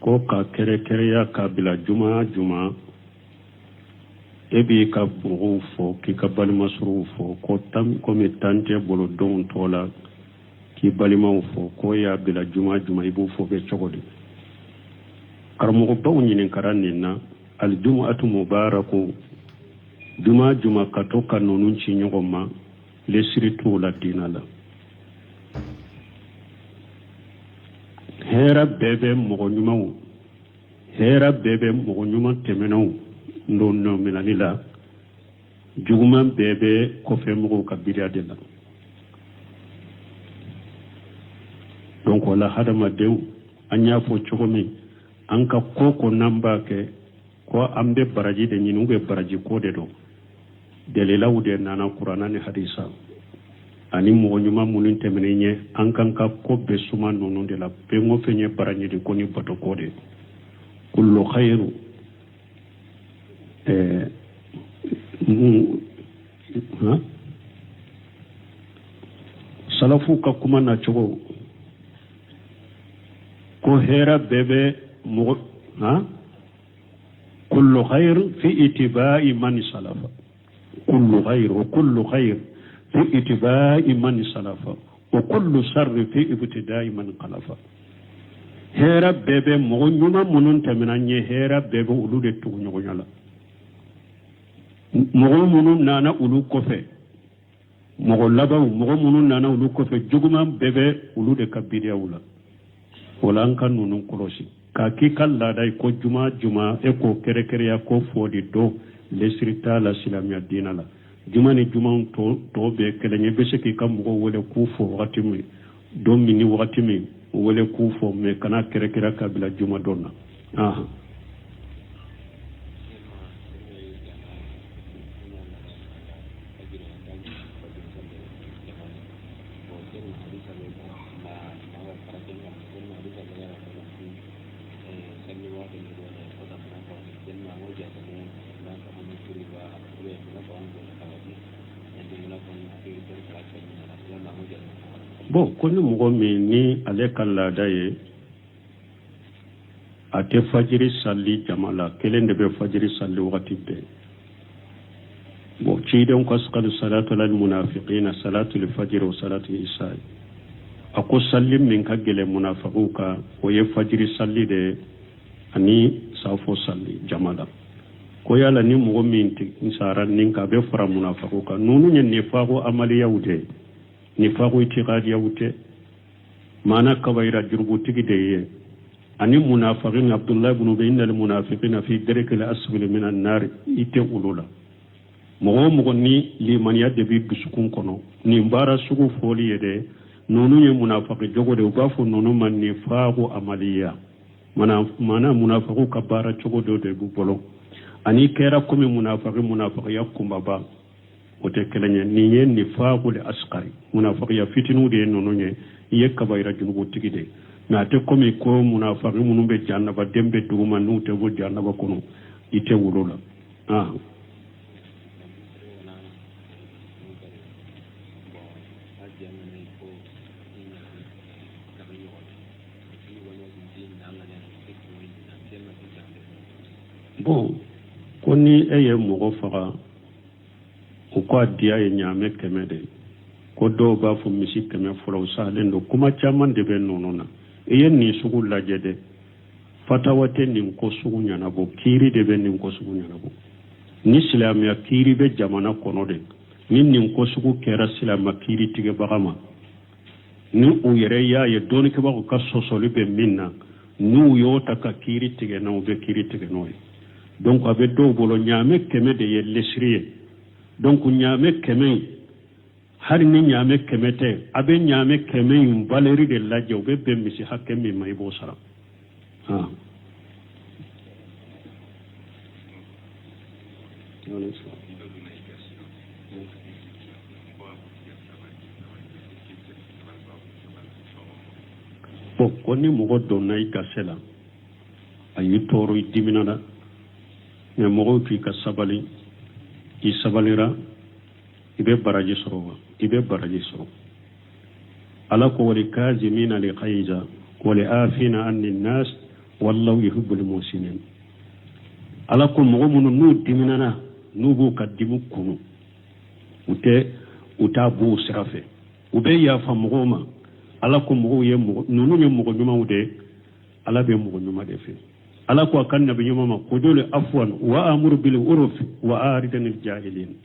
ko ka kere-kereya ka bila juma ebi ka bugu fo ki ka balimasuru fo ko mi tante bolo don tola ki balimaw fo ko ya bila juma ibu fo be cogodi karamogo baw ɲinin karan nin na aljumu'atu mubaraku juma ka to ka nunun ci ɲɔgɔn ma lesiri t'o la dina la hɛrɛ bɛɛ bɛ mɔgɔ ɲuman tɛmɛnɛw nɔ minani la juguman bɛɛ bɛ kɔfɛ mɔgɔw ka biriya de la donc wala hadamadenw an y'a fɔ cogo min an ka ko n'an b'a kɛ ko an bɛ baraji de ɲini bɛ baraji ko de dɔn dalilaw de nana kuranna ni hadisa ani mɔgɔ ɲuman minnu tɛmɛnen ɲɛ an kan ka ko bɛɛ suma ninnu de la fɛn o fɛn ye baraji de ko ni bato ko de kullu khairu salafu ka kuma na cogo ko hɛrɛ bɛɛ bɛ mɔgɔ kullu khair fi itiba'i man salafa kullu khair fi itiba'i man salafa wa kullu sharri fi ibtida'i man khalafa hɛrɛ bɛɛ bɛ mɔgɔ ɲuman minnu tɛmɛna ɲɛ hɛrɛ bɛɛ bɛ olu de tugu ɲɔgɔnya la mɔgɔ minnu nana olu kɔfɛ mɔgɔ labanw mɔgɔ minnu nana olu kɔfɛ juguman bɛɛ bɛ olu de ka biriyaw la o la an ka ninnu kɔlɔsi k'a k'i ka laada ye ko juma e k'o kɛrɛkɛrɛya ko fɔ de don lesiri t'a la silamɛya diina la juma ni juma tɔ bɛɛ kɛlɛ ye bɛ se k'i ka mɔgɔw wele k'u fɔ wagati min don min ni wagati min wele k'u fɔ mɛ kana kɛrɛkɛrɛya ka bila juma dɔn na bon ko ni mɔgɔ min ni ale ka laada ye a tɛ fajiri sali jama la kelen de bɛ fajiri sali wagati bɛɛ bon cidenw ka salatu lal munafiqina salatu li fajiri wa salatu isai a ko sali min ka gɛlɛn munafiqu kan o ye fajiri sali de ani safo sali jama la ko yala ni mɔgɔ min sara nin ka bɛ fara munafiqu kan nunu ye nifaqo amaliyaw de nifaqo itiqadiyaw tɛ maana kabayira jurugutigi de ye ani munafiqin abdullah ibn ubay innal munafiqina fi darkil asfali min an-nar ite ulula mɔgɔ ni limaniya de bi dusukun kɔnɔ nin baara sugu fɔli ye dɛ nunu ye munafiqi jogo de u b'a fɔ nunu ma nifaqo amaliya maana munafiqu ka baara cogo dɔ de b'u bolo ani kɛra komi munafiqiya kunbaba o tɛ kelen ye nin ye nifaqul asqari munafiqiya fitinu de ye nunu ye i ye kabayira junubutigi de nka a tɛ komi ko munafiqi minnu bɛ jahannaba den bɛ duguma n'u tɛ bɔ jahannaba kɔnɔ i tɛ wolo la bon ko ni e ye mɔgɔ faga u ka diya ye ɲaamɛ 100 de ko dɔw b'a fɔ misi 100 fɔlɔ u salen don kuma caman de bɛ ninnu na i ye nin sugu lajɛ dɛ fatawa tɛ nin ko sugu ɲɛnabɔ kiiri de bɛ nin ko sugu ɲɛnabɔ ni silamɛya kiiri bɛ jamana kɔnɔ de ni nin ko sugu kɛra silamɛya kiiri tigɛbaga ma ni u yɛrɛ y'a ye dɔɔnikɛbagaw ka sɔsɔli bɛ min na n'u y'o ta ka kiiri tigɛ na u bɛ kiiri tigɛ n'o ye donc a bɛ dɔw bolo ɲaamɛ 100 de ye lesiri ye donc ɲaamɛ 100 hali ni ɲaamɛ 100 tɛ a bɛ ɲaamɛ 100 in valeri de lajɛ u bɛ bɛn misi hakɛ min ma i b'o sara bon ko ni mɔgɔ donna i gase la a y'i tɔɔrɔ i dimina la mais mɔgɔw k'i ka sabali i sabalira i bɛ baraji sɔrɔ wa i bɛ baraji sɔrɔ ala ko wali kazimina li khayza wali afina anni nas wallahu yuhibbul muhsinin ala ko mogo mun nu diminana nu bu kadimu kunu uta bu sirafe ube ya fa mogo ma ala ko mogo ye mogo nunu nye mogo nyuma ude ala be mogo nyuma de fe ala ko kan nabi nyuma ma ko dole afwan wa amuru bil urf wa aridanil jahilin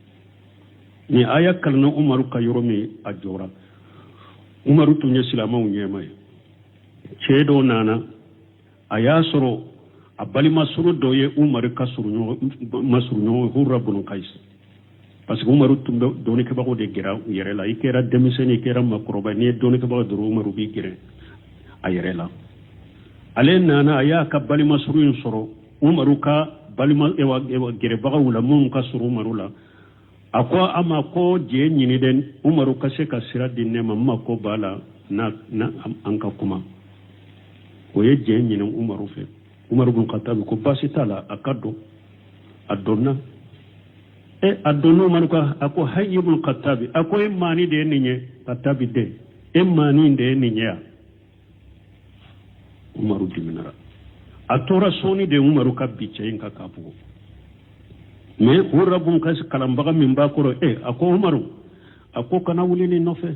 ni aya kalna umaru ka yoromi ajora umaru tunye silama unyema cedo nana aya soro abali masuru doye umaru ka surunyo masurunyo hurra bunu kais parce que umaru tumbe doni ke bago de gira yerela ikera demiseni ikera makroba ni doni ke bago duru umaru bi gire ayerela ale nana aya ka bali masuru soro umaru ka bali ma ewa gire bago wala mun ka suru umaru la akwa ama ko je nyini den umaru kashe ka sira dinne mamma ko bala na anka kuma ko ye je nyini umaru fe umaru bin khattab ko basitala akado adonna adonno man ko ako hayyibul khattab ako e mani de ninye khattab de e mani de ninye umaru diminara atora soni de umaru kabbice inka kapu mais urabun kas kalambaga min ba koro ako umaru ako kana wulini nofe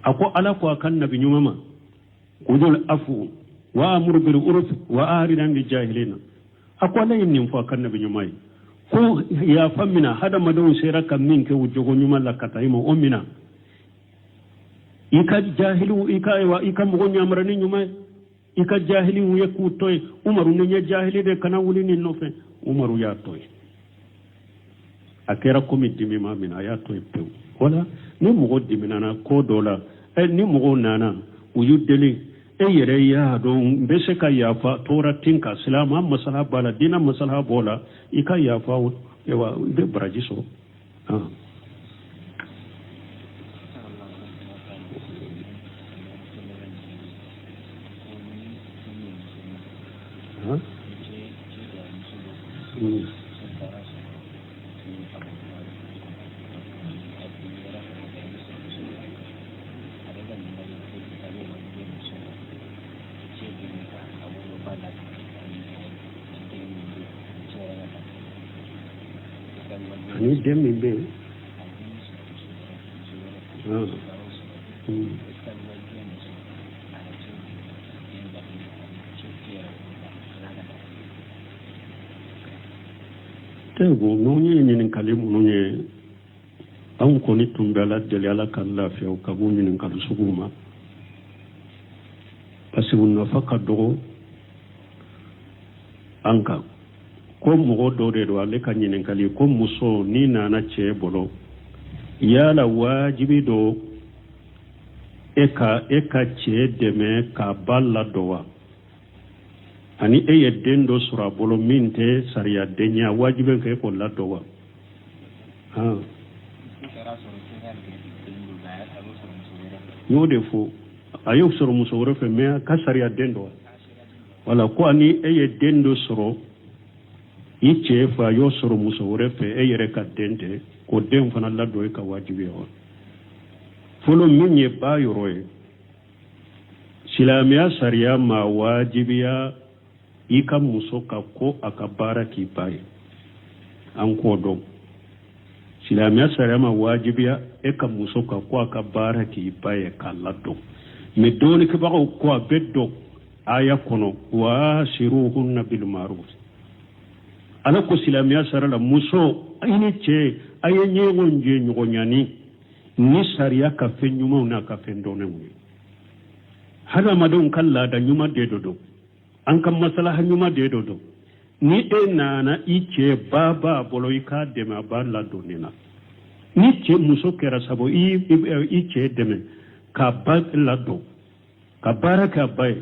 ako ala ko kan nabi nyuma kudul afu wa amru bil urf wa aridan bil jahilina ako la yin fo kan nabi nyuma ko ya famina hada madon sera kam min ke wujogo nyuma la kataimo omina ika jahilu ika mo nyamra ni nyuma ika jahili wu yeku toy umaru ne jahili de kana wulini nofe umaru ya toy akera komi dimima min ayato ipew wala ni mugo diminana ko dola ni mugo nana uyudeli yere ya do mbese ka yafa tora tinka salama masala bala dina masala bola ika yafa ewa de brajiso ni demi be tego nonye ni kalimu nonye an ko ni tumbala dele ala kala fe o kabu ni kalu suguma parce que on faka dogo anka ko mogo do de do ale ka nyinen kali ko muso ni nana che bolo yala wajibi do eka che deme ka balla dowa ani eye dendo sura bolo minte sariya denya wajibe ke ko la dowa yo de fo ayo soro muso woro fe me ka sariya dendo wala ko ani eye dendo soro iche fa yo soro muso wore fe yere ka dente ko dem fana la do ka wajibi on folo minye ba yoroe silamiya sariya ma wajibiya ika muso ka ko akabara ki bai an ko do silamiya sariya ma wajibiya eka muso ka ko akabara ki bai ka laddo me doni ke ba ko abeddo aya kono wa shiruhunna bil ma'ruf ala ko silamiya sarala muso ayini che ayenye ngonje nyogonyani ni sariya ka fenyuma na ka fendone mu hada madon kalla da nyuma de dodo an kan masalaha nyuma de dodo ni nana iche baba boloika de ma balla donena ni che muso kera sabo iche deme ka ba lado ka baraka bay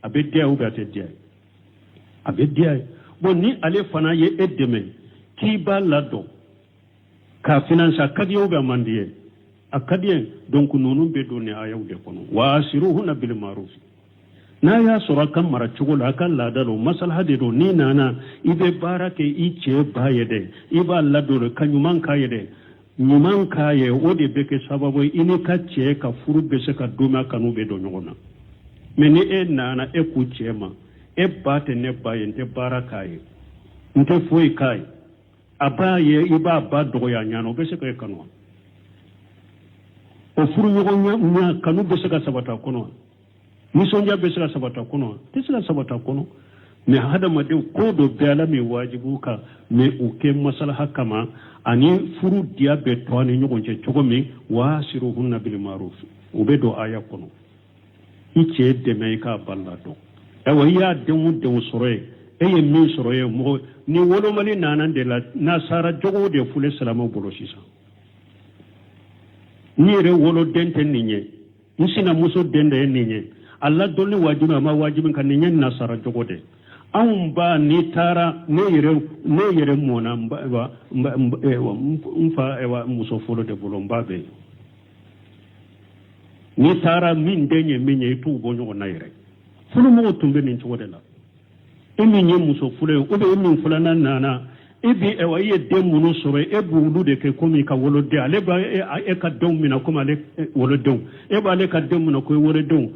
abedia u gate dia abedia bon ni ale fana ye edeme ki ba lado ka finansa kadiyo ga mandiye akadiye donc nonu be do ne ayaw de kono wa asiruhuna bil ma'ruf na ya sura kan mara chugula kan ladalo maslaha de do ni nana ibe barake iche bayede iba lado kanyuman kayede nyuman kaye ode beke sababu ini ka che ka furu be se ka duma kanu be do nyona meni nana ku chema e bate ne baye nte bara kaye nte foyi kaye abaye iba ba dogo ya nyano be se kay kanwa o furu nyogo nya kanu be se ka sabata kono misonja be se ka sabata kono te se ka sabata kono me hada made ko do bela me wajibu ka me uke maslaha kama ani furu dia be to ani nyogo nche chogo me wasiruhunna bil ma'ruf ubedo aya kono ice de me ka balla do ewa ya de soroye eye min soroye mo ni wolo mali nanan de la nasara jogo de fule salama bolo sisa ni re wolo dente ninye insina muso dende ninye alla dolli wajibu ma wajibu kan ninye nasara jogo de ba ni tara ne yere mona mfa ewa muso folo de bolo mbabe ni tara min denye minye tu bonyo na yere fulu mo tumbe nin cogo de la emi nye muso fule o be emi fula na nana ebi ewa ye dem munu soro e bulu de ke komi ka wolo de ale ba e ka dom mina ko ale wolo dom e ba ale ka dem mina ko wolo dom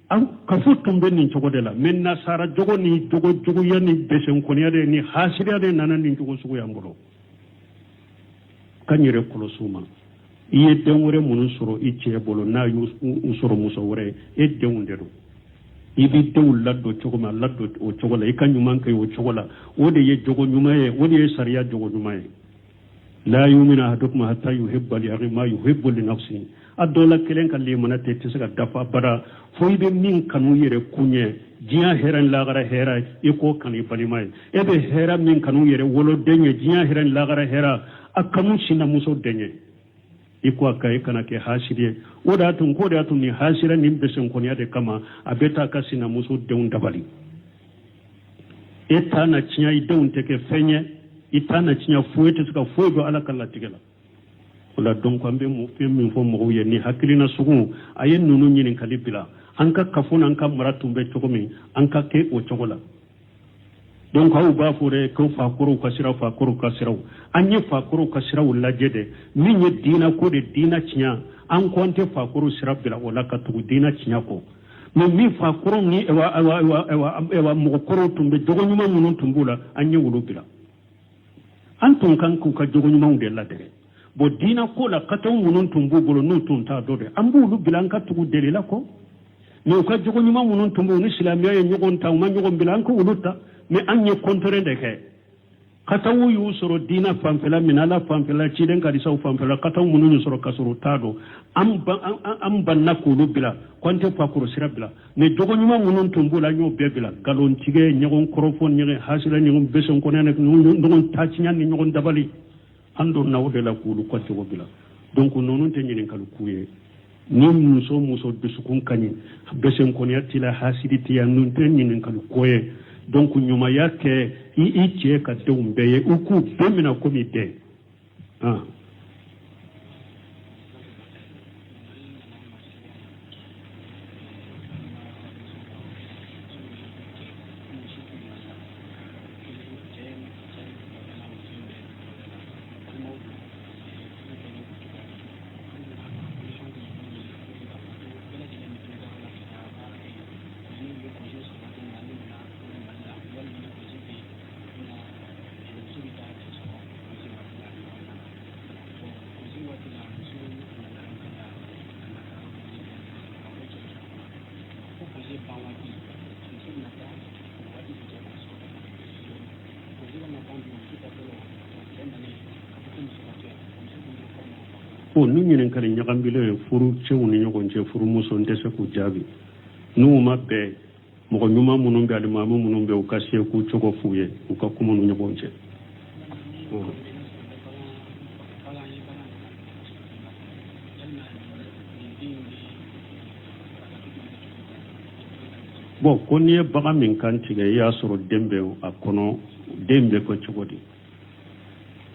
an ka fu tumbe nin cogo de la men na sara jogo ni jogo ya ni besen ko ni ade ni hasira de nana nin jogo sugo ya ngolo kanyere kulo suma iye dem wore munu soro i che bolo na yu soro muso wore e dem de do ibi dew laddo cogoma laddo o cogola i ka ñuman kay o cogola o de ye jogo ñumaye o de ye sariya jogo ñumaye la yumina ahadukum hatta yuhibba li akhi ma yuhibbu li nafsihi adola kelen ka limana te tisaka dafa bara fo ibe min kanu yere kunye jiya heran lagara hera iko kan ibalimay ebe hera min kanu yere wolo denye jiya heran lagara hera akanu sina muso denye iko akai kana ke hasire oda tun ko da tun ni hasira nim besen ko de kama abeta kasina muso deun dabali eta na cinya deun teke fenye itana cinya fuete suka fuego ala kala tigela wala don ko ambe mu fe min fo mo ye ni hakilina sugu ayen nunu nyinin kalibila anka kafuna anka maratumbe tokomi anka ke o chogola donc haw ba fure ko fa koro kasira anye fa koro kasira wala jede min ye dina ko de dina cinya an konte fa koro sira bila wala ka tu dina cinya ko no mi fa koro ni ewa mo koro tumbe jogo nyuma munun tumbula anye wulu bila antun kan ku ka jogo nyuma de la de bo dina ko la kataw munun tumbu bolo no tunta do de ambu wulu bila an ka tu de la ko no ka jogo nyuma munun tumbu ni islamiya ye nyogon taw ma nyogon bila an ko wuluta mais an ye contre de ke katawu yu soro dina fanfela minala fanfela ciden kadi saw fanfela katawu munu soro kasoro tado am banna ko lubila konte pakuro sirabila ne jogo nyuma munun tumbula nyo bebila galon tige nyagon korofon nyege hasila nyagon beson ko nene ngon tachinya ni nyagon dabali ando nawde la kulu ko jogo bila donc nonun te nyinen kalu kuye ni muso besukun kanyi besen ko ne atila hasiditi ya nun te nyinen kalu koye donc nyuma yake i che ka deumbe uku bemina komite o nu ñinen kala ñagambile furu cewni ñogon ce furu muso ndese ku jaabi nuuma be mogo ñuma munum be alimamu munum be u kasiye ku cogo fuye u ka kumanu ñogon ce bon ko ni ye baga min kan tigɛ i y'a sɔrɔ den bɛ a kɔnɔ den bɛ ko cogo di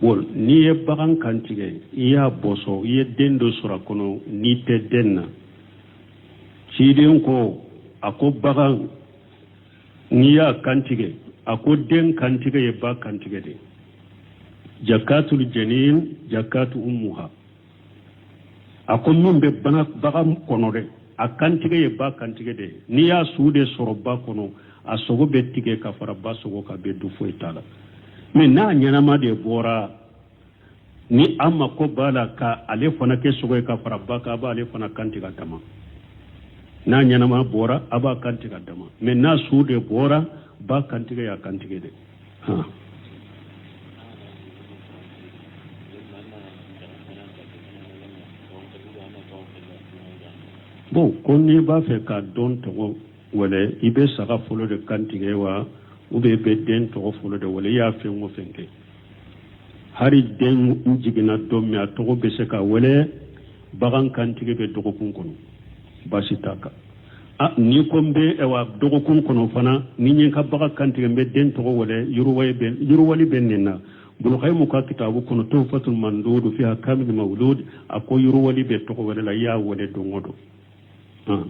bon n'i ye bagan kan tigɛ i y'a bɔsɔ i ye den dɔ sɔrɔ a kɔnɔ n'i tɛ den na ciden ko a ko bagan n'i y'a kan tigɛ a ko den kan tigɛ ye ba kan tigɛ de jakatul janin jakatu ummuha a ko min bɛ bagan kɔnɔ dɛ a kantigɛ ye ba kantigɛ de n'i y'a su de sɔrɔ ba kɔnɔ a sogo be tige ka fara ba sogo ka be du foyi tala mais n'a ɲanama de bɔra ni amma ko bala ka ale fana ke sogo ka fara ba ka ba ale fana kantiga dama n'a ɲanama bɔra a b'a kantiga dama mais n'a su de bɔra ba kantiga ya kantige de bon ko n'i b'a fɛ ka dɔn tɔgɔ wɛlɛ i bɛ saga fɔlɔ de kantigɛ wa ou bien i bɛ den tɔgɔ fɔlɔ de wɛlɛ i y'a fɛn o fɛn kɛ hari den jiginna don min a tɔgɔ bɛ se ka wɛlɛ bagan kantigɛ bɛ dɔgɔkun kɔnɔ baasi t'a kan n'i ko n bɛ dɔgɔkun kɔnɔ fana ni n ye n ka bagan kantigɛ n bɛ den tɔgɔ wɛlɛ yiriwali bɛ nin na Bulqaymu ka kitabu kɔnɔ Tuhfatul Mandud fi Ahkamil Mawlud a ko yiriwali bɛ tɔgɔ wɛlɛ la i y'a wɛlɛ don o don bon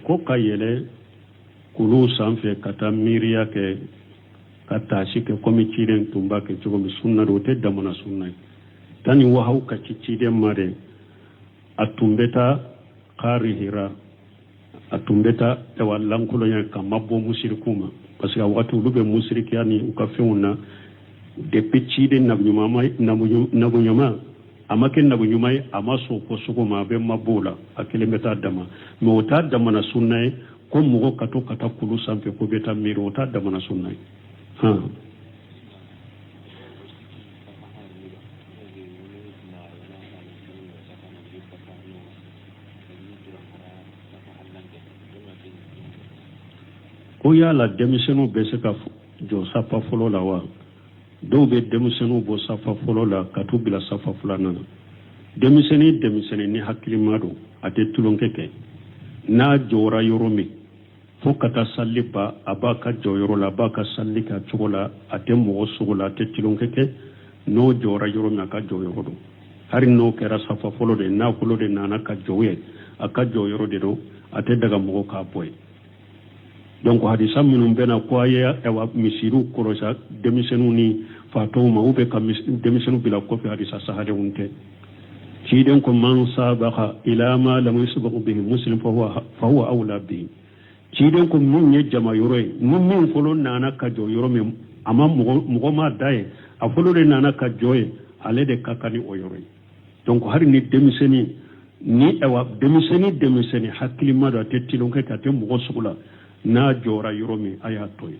ko ka yɛlɛ kulu sanfɛ ka taa miiriya kɛ ka taasi kɛ komi ciden tun b'a kɛ cogo min sunna do o tɛ damana sunna ye tani wahaw ka ci ciden ma de a tun bɛ taa kaari hira a tun bɛ taa lankolonya ka mabɔ musiriku ma parce que a waati olu bɛ musirikiya ni u ka fɛnw na depuis ciden nabuɲama a ma kɛ nabuɲuma ye a ma sɔn ko sugu ma a bɛ mabɔ o la a kelen bɛ taa dama mais o t'a damana sunna ye ko mɔgɔ ka to ka taa kulu sanfɛ ko bɛ taa miiri o t'a damana sunna ye ko yala denmisɛnninw bɛ se ka jɔ safa fɔlɔ la wa dɔw bɛ denmisɛnninw bɔ safa fɔlɔ la ka t'u bila safa filanan na denmisɛnnin ni hakilima don a tɛ tulonkɛ kɛ n'a jɔra yɔrɔ min fo ka taa sali ba a b'a ka jɔ yɔrɔ la a b'a ka sali kɛ cogo la a tɛ mɔgɔ sogo la a tɛ tulonkɛ kɛ n'o jɔra yɔrɔ min a ka jɔ yɔrɔ don hari n'o kɛra safa fɔlɔ de n'a kolo de nana ka jɔ ye a ka jɔ yɔrɔ de don a tɛ daga mɔgɔ k'a bɔ ye donc hadisa minnu bɛna ko a ye misiriw kɔrɔsa denmisɛnninw ni fatɔw ma ou bien ka denmisɛnninw bila kɔfɛ hadisa sahadenw tɛ ciden ko man sabaqa ila ma lam yusbaq bihi muslim fa huwa awla bihi ciden ko min ye jama yɔrɔ ye ni min fɔlɔ nana ka jɔ yɔrɔ min a ma mɔgɔ ma da ye a fɔlɔ de nana ka jɔ ye ale de ka kan ni o yɔrɔ ye donc hari ni denmisɛnnin ni denmisɛnnin hakilima don a tɛ tilonkɛ kɛ a tɛ mɔgɔ sugu la n'a jɔra yɔrɔ min a y'a to ye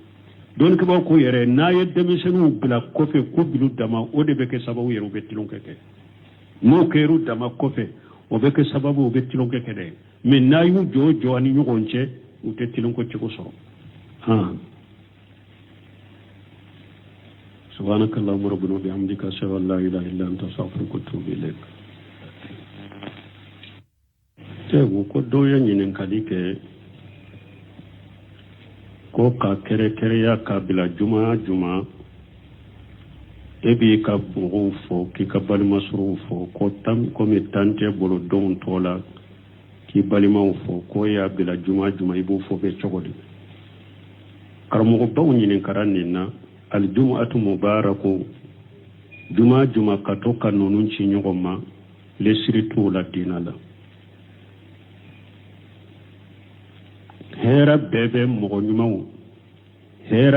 dɔnnikɛbaw ko yɛrɛ n'a ye denmisɛnninw bila kɔfɛ ko bilu dama o de bɛ kɛ sababu yɛrɛ u bɛ tilonkɛ kɛ n'o kɛr'u dama kɔfɛ o bɛ kɛ sababu u bɛ tilonkɛ kɛ dɛ mais n'a y'u jɔ ani ɲɔgɔn cɛ u tɛ tilonkɛ cogo sɔrɔ سبحانك اللهم ربنا وبحمدك أشهد أن لا إله إلا أنت أستغفرك وأتوب إليك tewu ko doya nyinin kadike ko ka kere ya kabila juma ebi ka bugu fo ki ka balima suru fo ko tam ko mi tante bolo don tola ki balima fo ko ya bila juma ibu fo be chogodi karamo bawu nyinin karanina al jumu'atu mubaraku juma ka to kanunun ci nyogoma le siritu la dinala hera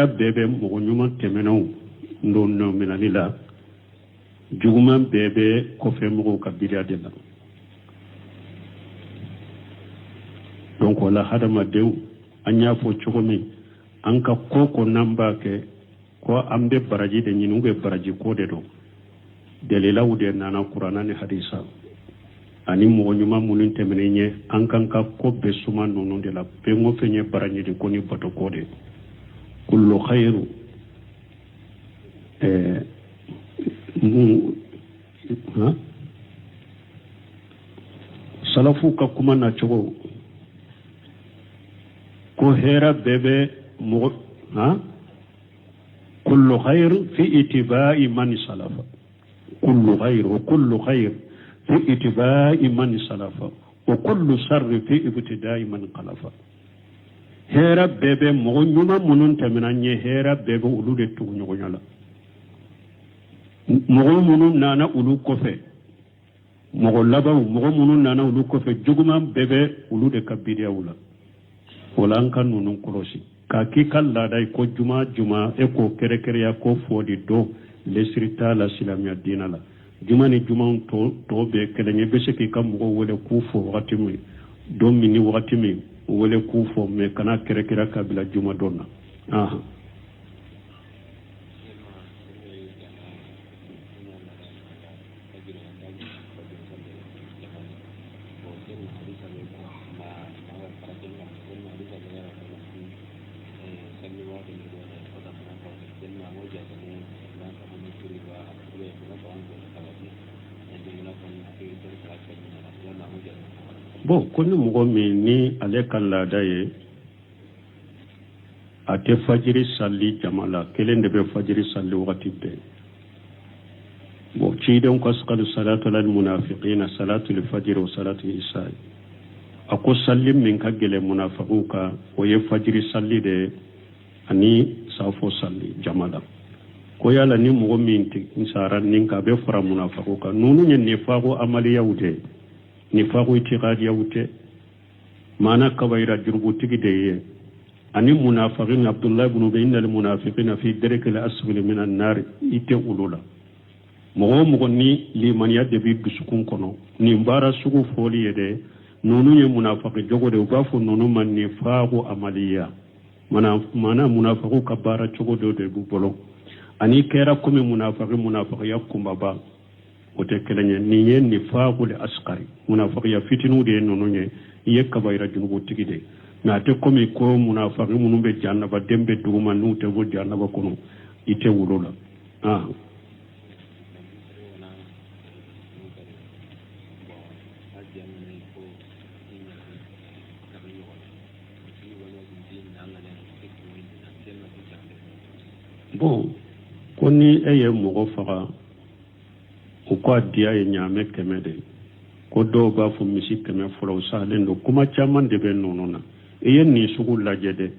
bebe mogo nyuma temenaw ndonno minanila juguma bebe kofe mogo kabila de la donc wala hadama dew anya fo chogomi anka koko namba ke ko ambe baraji de nyinu be baraji ko de do delela wude nana qur'ana ni hadisa ani mogo nyuma munun temenenye ankanka ko be suma nonu de la be ngo fenye baraji de koni bato ko de kullu khairu salafu ka kuma na chogo ko hera bebe mogo kullu khair fi itiba'i man salafa kullu khair في اتباع من سلف وكل شر في ابتداء من خلف hera bebe mo nyuma munun taminanye hera bebe ulu de tu nyogonyala mo munun nana ulu kofe mo labaw mo munun nana ulu kofe juguma bebe ulu de kabidiya wula wala kan nunun korosi ka ki kala dai ko juma e ko kere ya ko fodi do lesrita la silamia dinala juma ni juma to be kelenye be se ki kam go wole ku fo wakati mi do mini wakati mi wole ku fo me kana kere kabila juma donna aha bon koni mogo min ni ale ka laada ye a tɛ fajiri salli jama la kelen de bɛ fajiri salli wagati bɛɛ bon cidenw ka sakalu salatu lal munafiqina salatu li fajiri wa salatu isha a ko salli min ka gɛlɛn munafiqu ka o ye fajiri salli de ani safo salli jama la ko yala ni mogo min sara nin ka bɛ fara munafiqu ka nunu ye nifaqu amaliyaw de nifaqu itiqadiyaw te mana kabaira jurubu tigi de ye ani munafiqin abdullah ibn ubay innal munafiqina fi darkil asfali min an-nar ite ulula mogo ni limaniya de bi dusukun kono ni mbara sugu foli yede nunu ye munafiqi jogo de ubafo nunu man nifaqu amaliya mana munafiqu kabara jogo de bu bolo ani kera kome munafiqi yakumba ba o te kelenye ni ye nifaqul asqari munafiqi ya fitinu de nunu ye ye kabaira junubu tigi de na te komi ko munafiqi munun be jannaba dembe duguma nu te go jannaba kono ite wulula bon koni eye mogo faga o ko dia ye nyame keme de ko do ba fu misi keme folo salen do kuma chaman de be nonona eye ni sugu lajede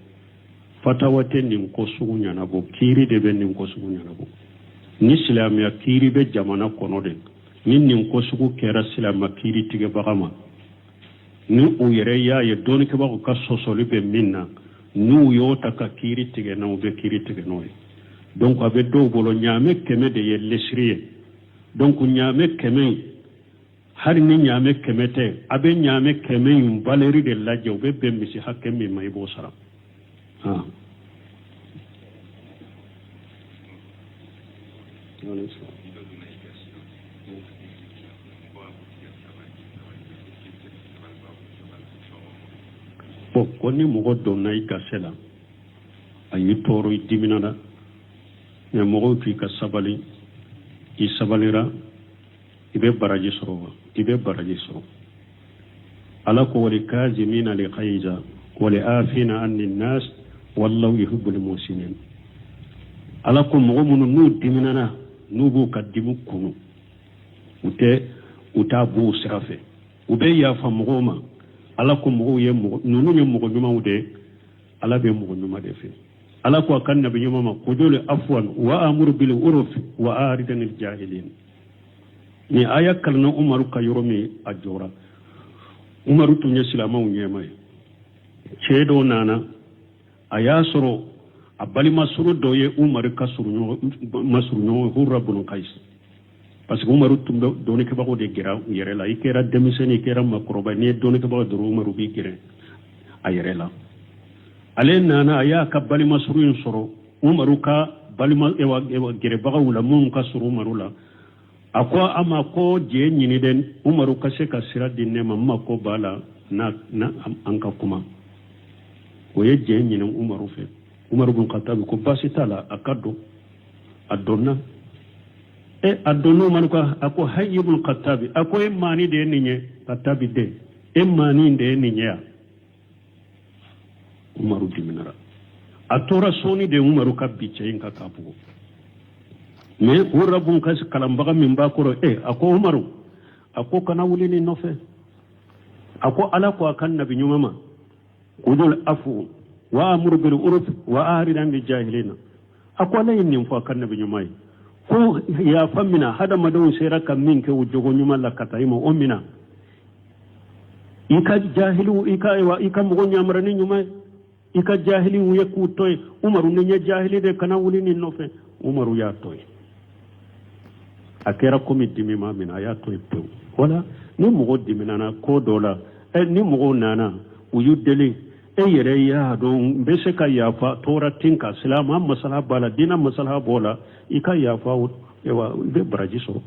fatawate ni ko sugu nyana bo kiri de be ni ko sugu nyana bo ni silamiya kiri be jamana kono de ni ko sugu kera silama kiri tige bagama ni o yere ya ye doni ke ba ko ka sosoli be minna nu yo taka kiri tige na o be kiri tige no donc avec do bolo nyame keme de ye lesriye donc nyame keme har ni nyame keme te abe nyame keme yum valeri de la jew be bembi si hakke mi may bo sara bon koni mogo donna i gasela ayi toro diminana ne mogo ki ka sabali i sabalira ibe baraji soro ala ko wali kazimina li khayza wali afina anni nas wallahu yuhibbul muslimin ala ko mogo munu nu diminana nu bu kadimu kunu uta bu sirafe ube ya fa mogo ma ala ko mogo ye mogo nunu ye mogo nyuma ude ala be mogo nyuma de fe ala ko kan nabi nyuma ko dole afwan wa amuru bil uruf wa aridan al jahilin ni aya kalna umaru ka yoromi ajora umaru tunya silama unyema chedo nana aya soro abali masuru doye umaru ka suru masuru hurra bun qais parce que umaru tumbe doni ke bago de gira yere la ikera demiseni kera makroba ni doni ke bago do umaru bi gire ayere la ale nana aya ka bali masuru soro umaru ka bali ma ewa gire bago wala mun ka suru umaru la akwa ama ko je nyini den umaru ka se ka sira dinne mamma ko bala na anka kuma ko ye je nyini umaru fe umaru bin khattab ko basitala akado adonna adonno man ko ako hayyibul khattab ako e mani de ninye khattab de e mani de ninye umaru diminara atora soni de umaru ka bice inka kapu mais urabun kas kalambaga min ba koro ako umaru ako kana wulini nofe ako ala ko akan nabi nyumama udul afu wa amuru bil urf wa ahridan lil jahilina akwala yin fa kan nabi nyumai ko ya famina hada madawin sai raka min ke wujogo nyuma la kataima omina ika jahilu ika mo nyamrani nyumai ika jahili ye ku toy umaru ni jahili de kana wuli ni nofe umaru ya toy akera komi dimi ma mina ya toy pe wala ni mo dimina na ko dola ni mo nana uyu dele yere ya don bese ka ya fa tora tinka salama masala bala dina masala bola ika ya fa ewa be brajiso